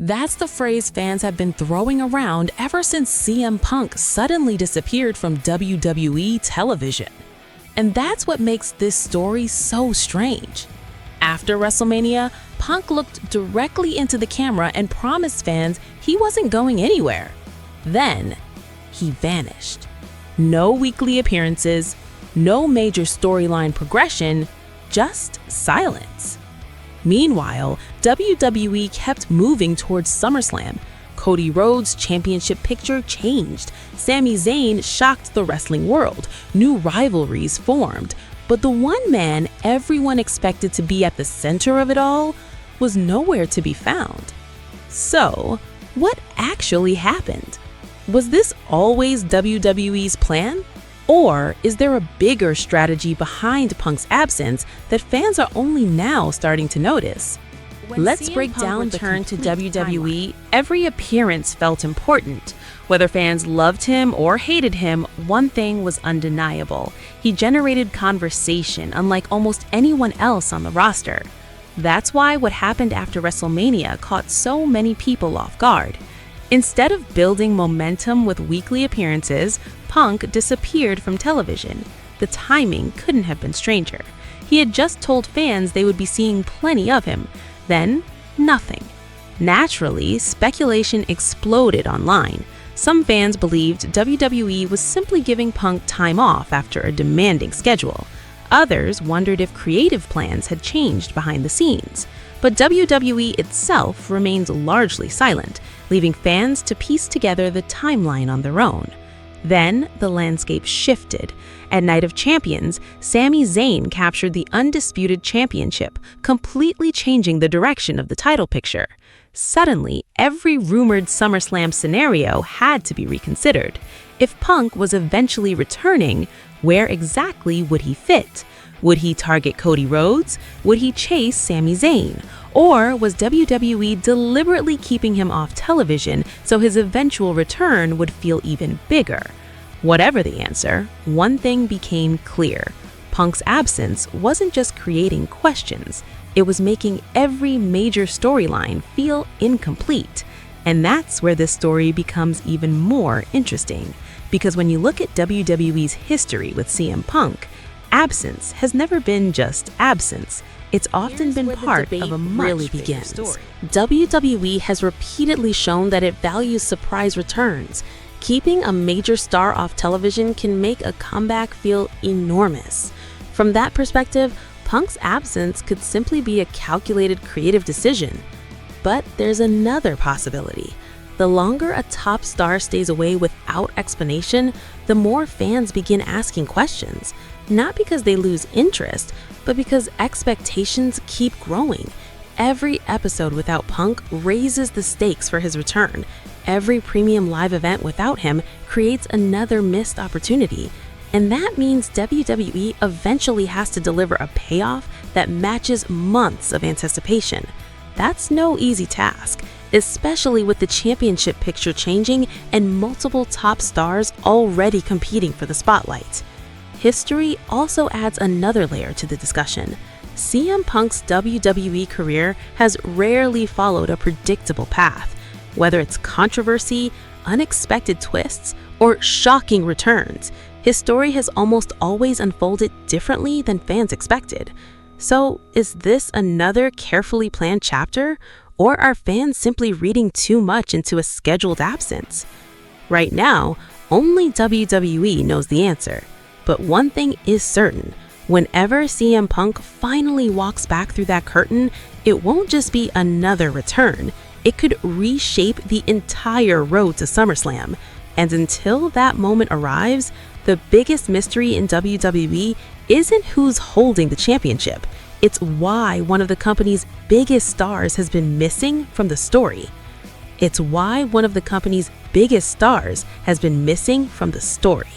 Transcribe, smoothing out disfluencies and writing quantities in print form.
That's the phrase fans have been throwing around ever since CM Punk suddenly disappeared from WWE television. And that's what makes this story so strange. After WrestleMania, Punk looked directly into the camera and promised fans he wasn't going anywhere. Then, he vanished. No weekly appearances, no major storyline progression, just silence. Meanwhile, WWE kept moving towards SummerSlam. Cody Rhodes' championship picture changed. Sami Zayn shocked the wrestling world. New rivalries formed. But the one man everyone expected to be at the center of it all was nowhere to be found. So, what actually happened? Was this always WWE's plan? Or is there a bigger strategy behind Punk's absence that fans are only now starting to notice? Let's break down the return to WWE. Every appearance felt important. Whether fans loved him or hated him, one thing was undeniable. He generated conversation unlike almost anyone else on the roster. That's why what happened after WrestleMania caught so many people off guard. Instead of building momentum with weekly appearances, Punk disappeared from television. The timing couldn't have been stranger. He had just told fans they would be seeing plenty of him. Then, nothing. Naturally, speculation exploded online. Some fans believed WWE was simply giving Punk time off after a demanding schedule. Others wondered if creative plans had changed behind the scenes. But WWE itself remains largely silent, leaving fans to piece together the timeline on their own. Then, the landscape shifted. At Night of Champions, Sami Zayn captured the Undisputed Championship, completely changing the direction of the title picture. Suddenly, every rumored SummerSlam scenario had to be reconsidered. If Punk was eventually returning, where exactly would he fit? Would he target Cody Rhodes? Would he chase Sami Zayn? Or was WWE deliberately keeping him off television so his eventual return would feel even bigger? Whatever the answer, one thing became clear. Punk's absence wasn't just creating questions, it was making every major storyline feel incomplete. And that's where this story becomes even more interesting. Because when you look at WWE's history with CM Punk, absence has never been just absence. It's often been part of a much bigger story. WWE has repeatedly shown that it values surprise returns. Keeping a major star off television can make a comeback feel enormous. From that perspective, Punk's absence could simply be a calculated creative decision. But there's another possibility. The longer a top star stays away without explanation, the more fans begin asking questions. Not because they lose interest, but because expectations keep growing. Every episode without Punk raises the stakes for his return. Every premium live event without him creates another missed opportunity. And that means WWE eventually has to deliver a payoff that matches months of anticipation. That's no easy task, especially with the championship picture changing and multiple top stars already competing for the spotlight. History also adds another layer to the discussion. CM Punk's WWE career has rarely followed a predictable path. Whether it's controversy, unexpected twists, or shocking returns, his story has almost always unfolded differently than fans expected. So, is this another carefully planned chapter, or are fans simply reading too much into a scheduled absence? Right now, only WWE knows the answer. But one thing is certain, whenever CM Punk finally walks back through that curtain, it won't just be another return. It could reshape the entire road to SummerSlam. And until that moment arrives, the biggest mystery in WWE isn't who's holding the championship. It's why one of the company's biggest stars has been missing from the story. It's why one of the company's biggest stars has been missing from the story.